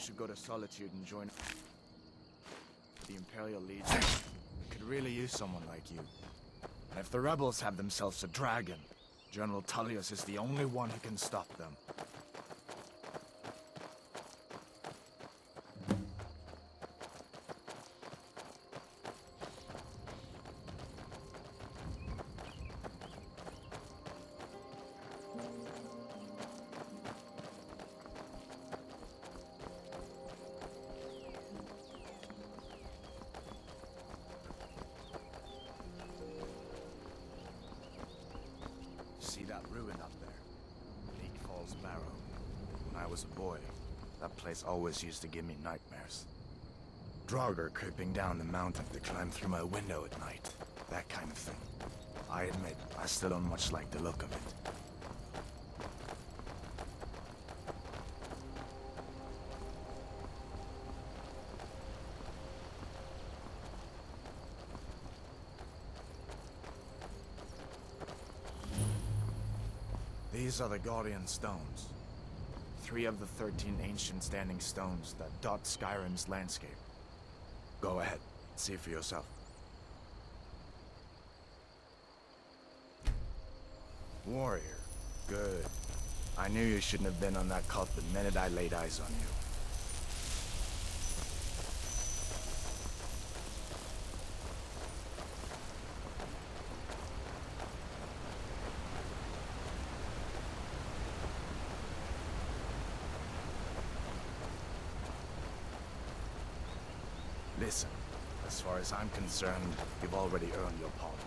should go to Solitude and join the Imperial Legion. We could really use someone like you. And if the rebels have themselves a dragon, General Tullius is the only one who can stop them. See that ruin up there? Leak Falls Barrow. When I was a boy, that place always used to give me nightmares. Draugr creeping down the mountain to climb through my window at night. That kind of thing. I admit, I still don't much like the look of it. These are the Guardian Stones. 3 of the 13 ancient standing stones that dot Skyrim's landscape. Go ahead, see for yourself. Warrior. Good. I knew you shouldn't have been on that cult the minute I laid eyes on you. Listen, as far as I'm concerned, you've already earned your pardon.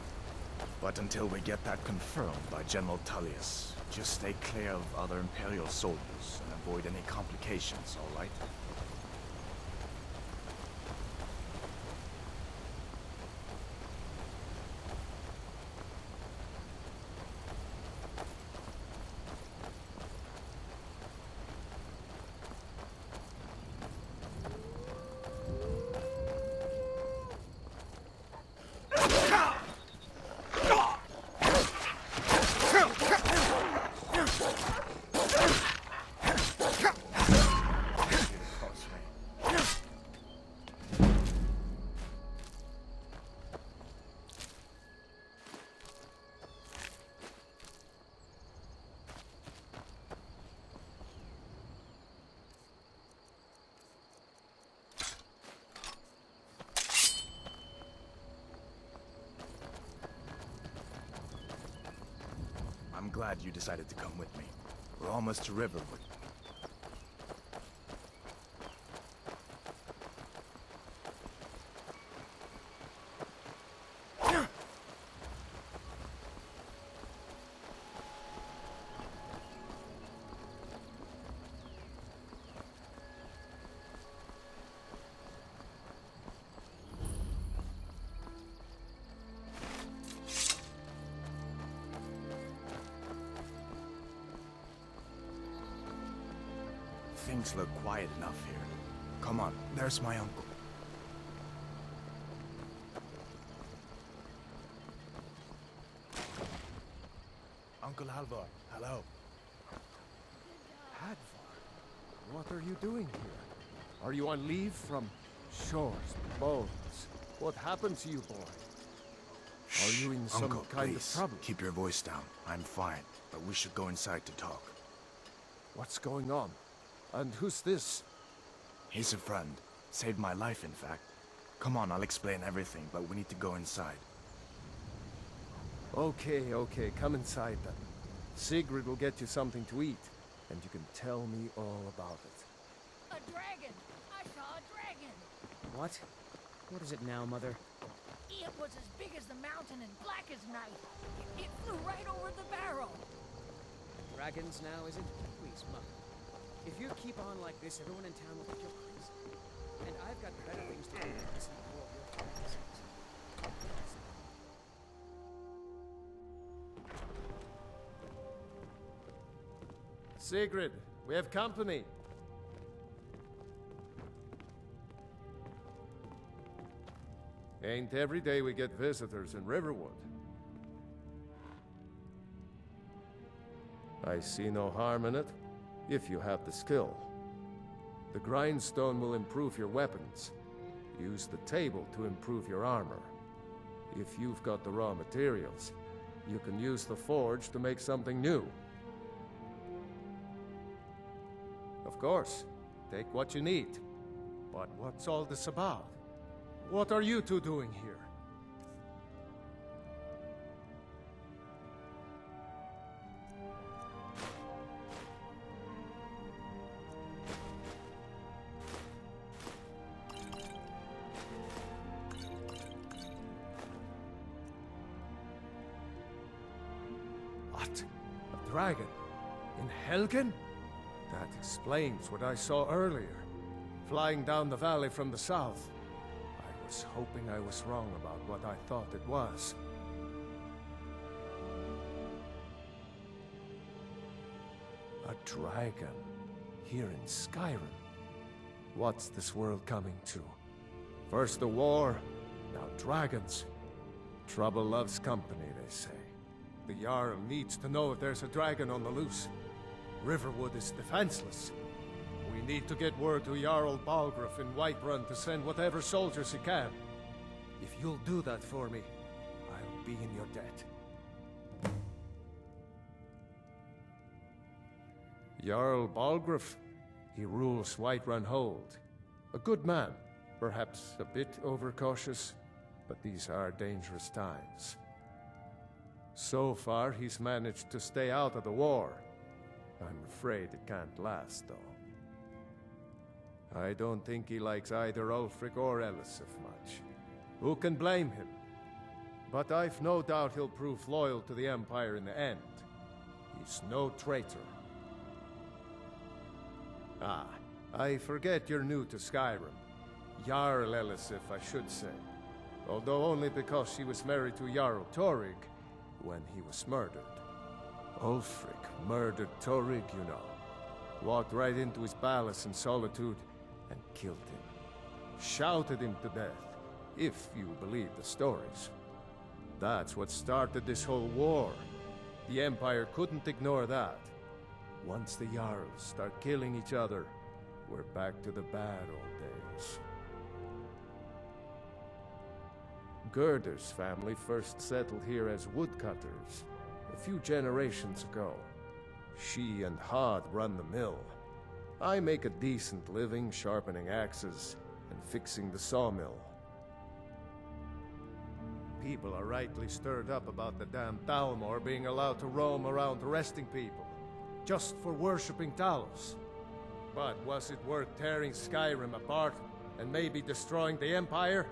But until we get that confirmed by General Tullius, just stay clear of other Imperial soldiers and avoid any complications, all right? I'm glad you decided to come with me. We're almost to Riverwood. Things look quiet enough here. Come on, there's my uncle. Uncle Halvor, hello. Hadvar, what are you doing here? Are you on leave from Shores, Bones? What happened to you, boy? Are you in some Uncle, kind please, of trouble? keep your voice down. I'm fine, but we should go inside to talk. What's going on? And who's this? He's a friend. Saved my life, in fact. Come on, I'll explain everything, but we need to go inside. Okay, come inside then. Sigrid will get you something to eat, and you can tell me all about it. A dragon! I saw a dragon! What? What is it now, Mother? It was as big as the mountain and black as night. It flew right over the barrow. Dragons now, is it? Please, Mother. If you keep on like this, everyone in town will think you're crazy. And I've got better things to do than listen to all your fantasies. Sigrid, we have company. Ain't every day we get visitors in Riverwood. I see no harm in it, if you have the skill. The grindstone will improve your weapons. Use the table to improve your armor. If you've got the raw materials, you can use the forge to make something new. Of course, take what you need. But what's all this about? What are you two doing here? What? A dragon? In Helgen? That explains what I saw earlier, flying down the valley from the south. I was hoping I was wrong about what I thought it was. A dragon? Here in Skyrim? What's this world coming to? First the war, now dragons. Trouble loves company, they say. The Jarl needs to know if there's a dragon on the loose. Riverwood is defenseless. We need to get word to Jarl Balgruuf in Whiterun to send whatever soldiers he can. If you'll do that for me, I'll be in your debt. Jarl Balgruuf, he rules Whiterun Hold. A good man, perhaps a bit overcautious, but these are dangerous times. So far, he's managed to stay out of the war. I'm afraid it can't last, though. I don't think he likes either Ulfric or Elisif much. Who can blame him? But I've no doubt he'll prove loyal to the Empire in the end. He's no traitor. Ah, I forget you're new to Skyrim. Jarl Elisif, I should say. Although only because she was married to Jarl Torygg when he was murdered. Ulfric murdered Torygg, you know. Walked right into his palace in Solitude and killed him. Shouted him to death, if you believe the stories. That's what started this whole war. The Empire couldn't ignore that. Once the Jarls start killing each other, we're back to the bad old days. Gerder's family first settled here as woodcutters a few generations ago. She and Hod run the mill. I make a decent living sharpening axes and fixing the sawmill. People are rightly stirred up about the damn Thalmor being allowed to roam around arresting people, just for worshipping Talos. But was it worth tearing Skyrim apart and maybe destroying the Empire?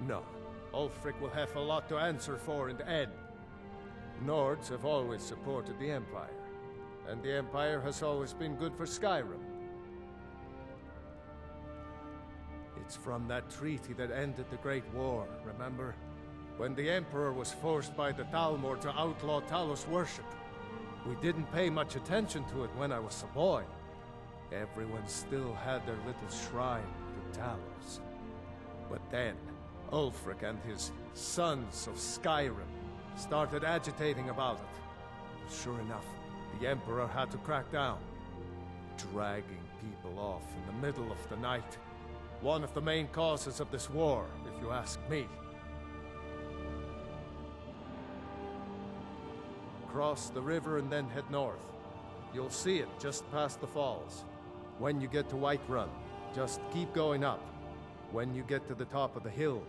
No. Ulfric will have a lot to answer for in the end. Nords have always supported the Empire, and the Empire has always been good for Skyrim. It's from that treaty that ended the Great War, remember? When the Emperor was forced by the Thalmor to outlaw Talos worship. We didn't pay much attention to it when I was a boy. Everyone still had their little shrine to Talos. But then, Ulfric and his Sons of Skyrim started agitating about it. Sure enough, the Emperor had to crack down, dragging people off in the middle of the night. One of the main causes of this war, if you ask me. Cross the river and then head north. You'll see it just past the falls. When you get to Whiterun, just keep going up. When you get to the top of the hill,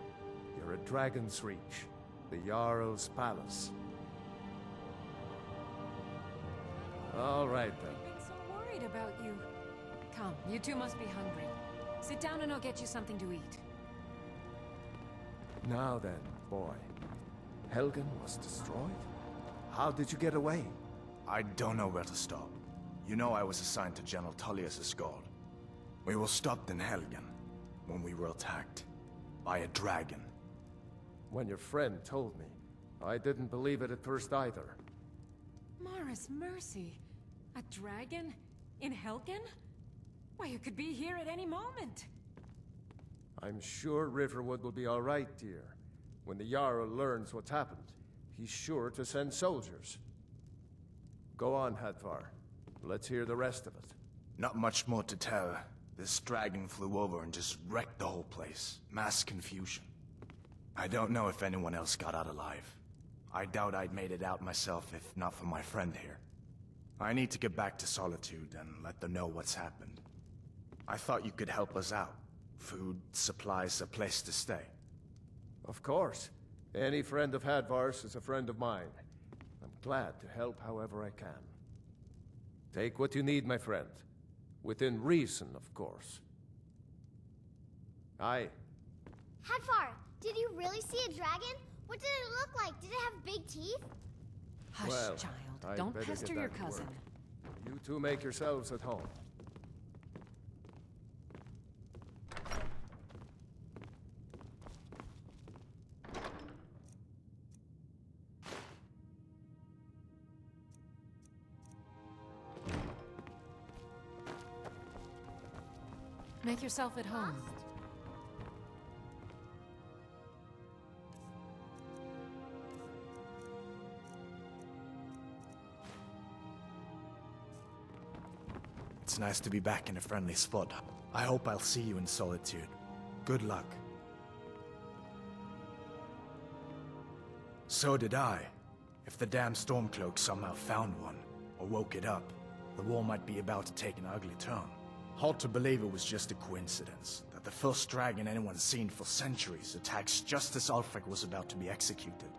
you're at Dragon's Reach, the Jarl's palace. All right, then. I've been so worried about you. Come, you two must be hungry. Sit down and I'll get you something to eat. Now then, boy. Helgen was destroyed? How did you get away? I don't know where to stop. You know I was assigned to General Tullius' guard. We were stopped in Helgen when we were attacked by a dragon. When your friend told me, I didn't believe it at first either. Mara's mercy. A dragon? In Helgen? Why, you could be here at any moment. I'm sure Riverwood will be all right, dear. When the Jarl learns what's happened, he's sure to send soldiers. Go on, Hadvar. Let's hear the rest of it. Not much more to tell. This dragon flew over and just wrecked the whole place. Mass confusion. I don't know if anyone else got out alive. I doubt I'd made it out myself if not for my friend here. I need to get back to Solitude and let them know what's happened. I thought you could help us out. Food, supplies, a place to stay. Of course. Any friend of Hadvar's is a friend of mine. I'm glad to help however I can. Take what you need, my friend. Within reason, of course. Aye. Hadvar, did you really see a dragon? What did it look like? Did it have big teeth? Hush, Well, child. I'd Don't better pester get your back to work. cousin. You two make yourselves at home. Make yourself at home. It's nice to be back in a friendly spot. I hope I'll see you in Solitude. Good luck. So did I. If the damn Stormcloak somehow found one, or woke it up, the war might be about to take an ugly turn. Hard to believe it was just a coincidence, that the first dragon anyone's seen for centuries attacks just as Ulfric was about to be executed.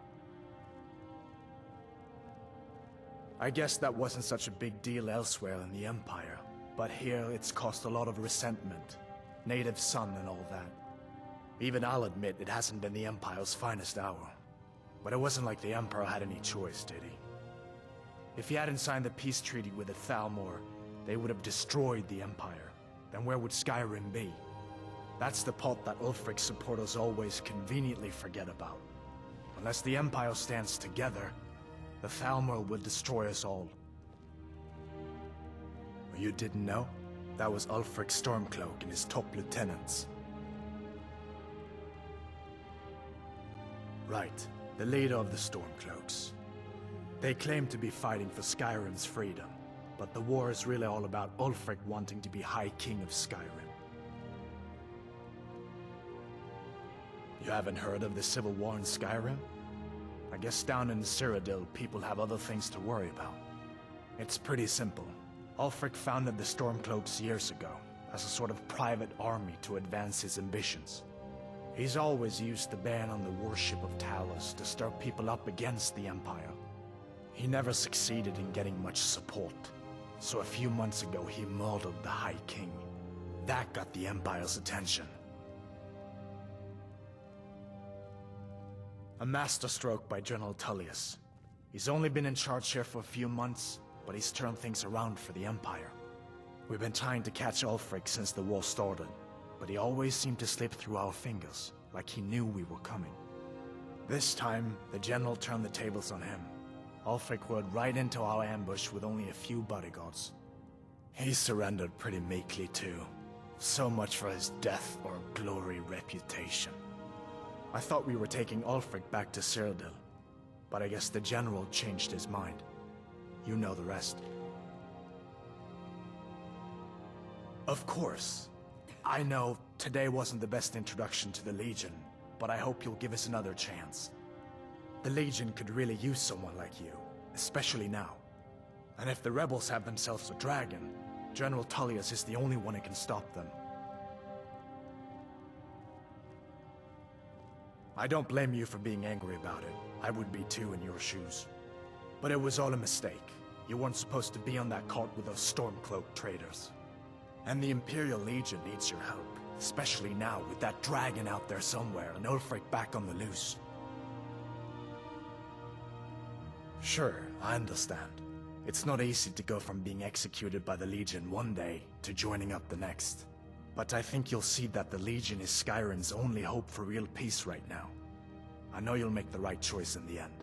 I guess that wasn't such a big deal elsewhere in the Empire, but here it's caused a lot of resentment. Native son and all that. Even I'll admit it hasn't been the Empire's finest hour. But it wasn't like the Emperor had any choice, did he? If he hadn't signed the peace treaty with the Thalmor, they would have destroyed the Empire. Then where would Skyrim be? That's the part that Ulfric's supporters always conveniently forget about. Unless the Empire stands together, the Thalmor will destroy us all. You didn't know? That was Ulfric Stormcloak and his top lieutenants. Right, the leader of the Stormcloaks. They claim to be fighting for Skyrim's freedom, but the war is really all about Ulfric wanting to be High King of Skyrim. You haven't heard of the civil war in Skyrim? I guess down in Cyrodiil, people have other things to worry about. It's pretty simple. Ulfric founded the Stormcloaks years ago, as a sort of private army to advance his ambitions. He's always used the ban on the worship of Talos to stir people up against the Empire. He never succeeded in getting much support, so a few months ago he murdered the High King. That got the Empire's attention. A masterstroke by General Tullius. He's only been in charge here for a few months, but he's turned things around for the Empire. We've been trying to catch Ulfric since the war started, but he always seemed to slip through our fingers, like he knew we were coming. This time, the General turned the tables on him. Ulfric rode right into our ambush with only a few bodyguards. He surrendered pretty meekly too. So much for his death or glory reputation. I thought we were taking Ulfric back to Cyrodiil, but I guess the General changed his mind. You know the rest. Of course. I know today wasn't the best introduction to the Legion, but I hope you'll give us another chance. The Legion could really use someone like you, especially now. And if the rebels have themselves a dragon, General Tullius is the only one who can stop them. I don't blame you for being angry about it. I would be too in your shoes. But it was all a mistake. You weren't supposed to be on that cart with those Stormcloak traitors. And the Imperial Legion needs your help, especially now with that dragon out there somewhere and Ulfric back on the loose. Sure, I understand. It's not easy to go from being executed by the Legion one day to joining up the next. But I think you'll see that the Legion is Skyrim's only hope for real peace right now. I know you'll make the right choice in the end.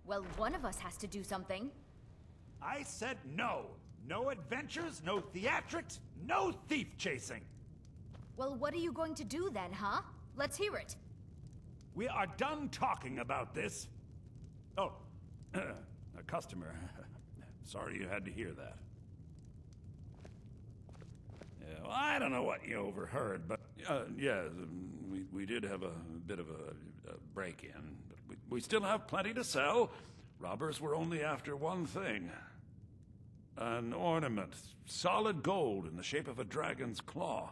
Well, one of us has to do something. I said no. No adventures, no theatrics, no thief chasing. Well, what are you going to do then, huh? Let's hear it. We are done talking about this. Oh, a customer. Sorry you had to hear that. Yeah, well, I don't know what you overheard, but yeah, we did have a bit of a break-in. But we still have plenty to sell. Robbers were only after one thing. An ornament, solid gold in the shape of a dragon's claw.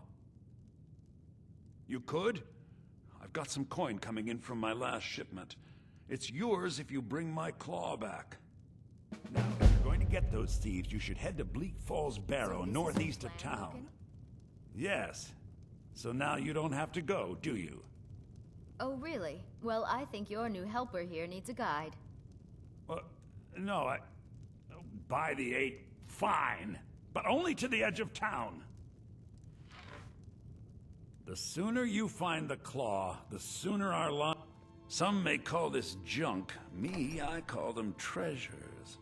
You could? I've got some coin coming in from my last shipment. It's yours if you bring my claw back. Now, if you're going to get those thieves, you should head to Bleak Falls Barrow, northeast of town. Yes. So now you don't have to go, do you? Oh, really? Well, I think your new helper here needs a guide. Well, no, by the 8, fine. But only to the edge of town. The sooner you find the claw, the sooner our line... Some may call this junk. Me, I call them treasures.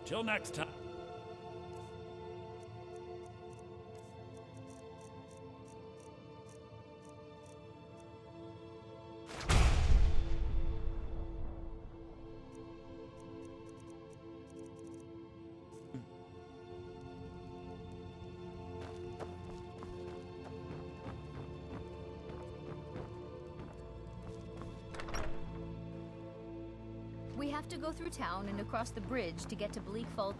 Till next time. We have to go through town and across the bridge to get to Bleak Falls.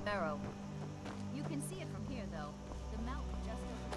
Barrow. You can see it from here, though. The mountain just over.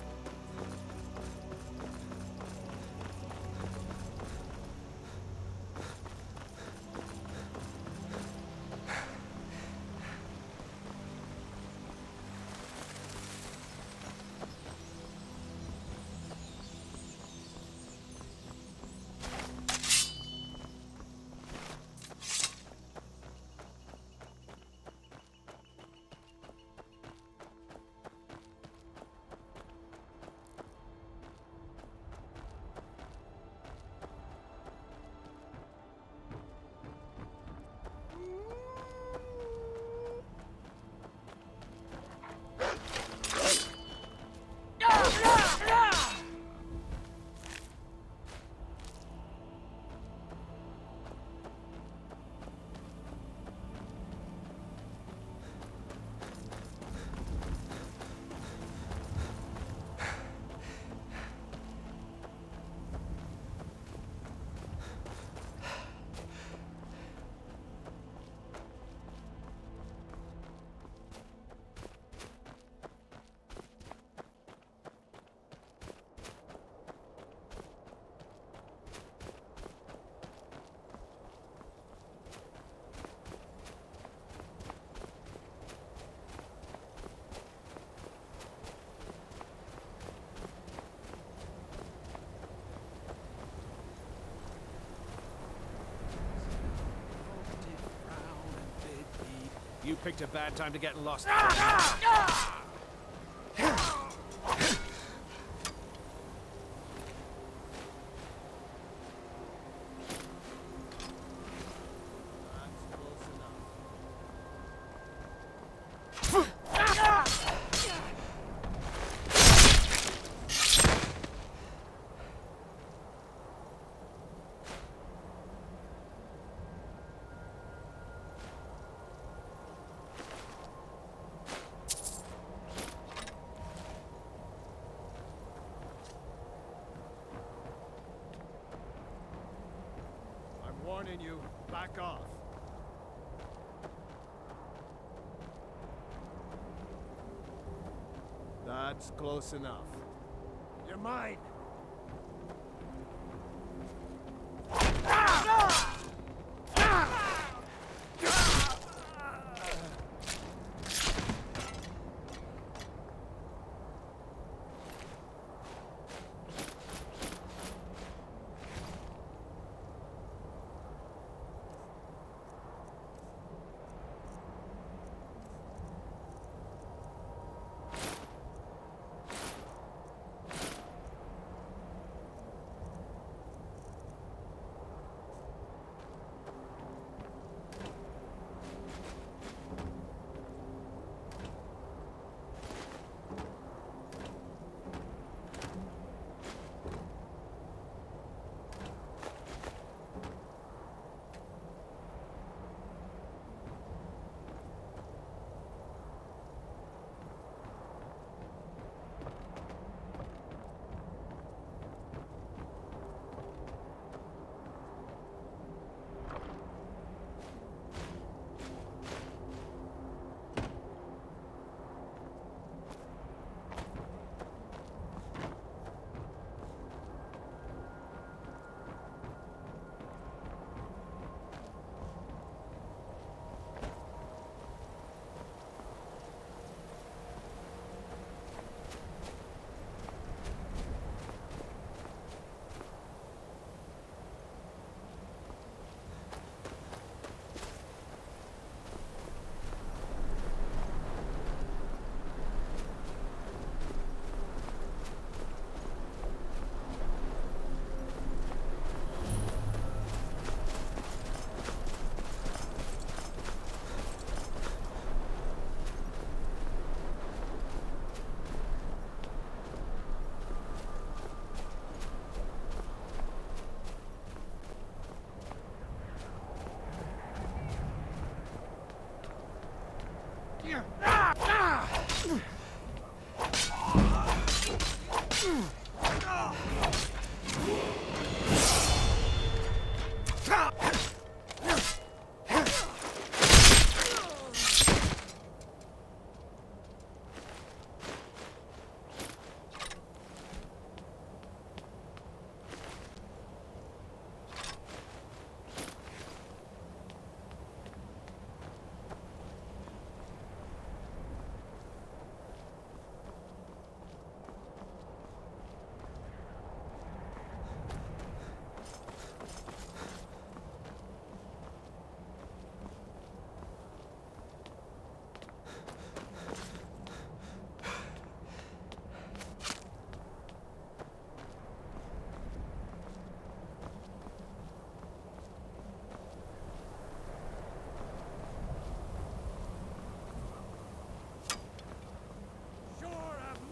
You picked a bad time to get lost. warning you. Back off. That's close enough. You're mine!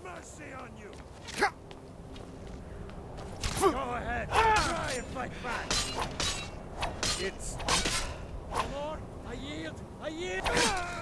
Mercy on you! Go ahead, try and fight back! It's... No more! I yield! I yield!